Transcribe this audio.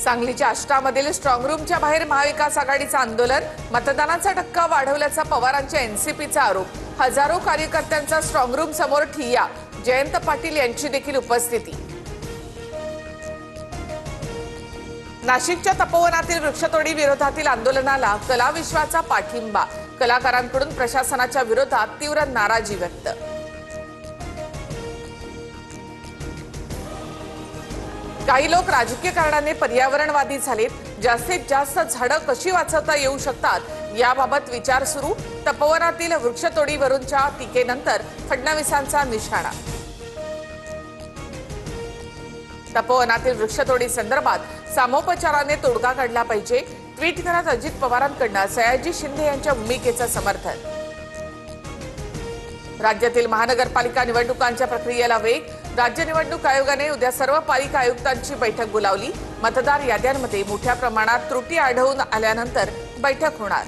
सांगलीच्या आष्टामधील स्ट्रॉंग रूमच्या बाहेर महाविकास आघाडीचं आंदोलन, मतदानाचा टक्का वाढवल्याचा पवारांच्या एनसीपीचा आरोप। हजारो कार्यकर्त्यांचा स्ट्रॉंग रूम समोर ठिय्या, जयंत पाटील यांची देखील उपस्थिती। नाशिकच्या तपोवनातील वृक्षतोडी विरोधातील आंदोलनाला कला विश्वाचा पाठिंबा, कलाकारांकडून प्रशासनाच्या विरोधात तीव्र नाराजी व्यक्त। काही लोक राजकीय कारणाने पर्यावरणवादी झालेत, जास्तीत जास्त झाडं कशी वाचवता येऊ शकतात याबाबत विचार सुरू। तपोवनातील वृक्षतोडीवरूनच्या टीकेनंतर फडणवीसांचा निशाणा। तपोवनातील वृक्षतोडी संदर्भात सामोपचाराने तोडगा काढला पाहिजे, ट्विट करत अजित पवारांकडून सयाजी शिंदे यांच्या भूमिकेचं समर्थन। राज्यातील महानगरपालिका निवडणुकांच्या प्रक्रियेला वेग, राज्य निवडणूक आयोगाने उद्या सर्व पालिका आयुक्तांची बैठक बोलावली। मतदार याद्यांमध्ये मोठ्या प्रमाणात त्रुटी आढळून आल्यानंतर बैठक होणार।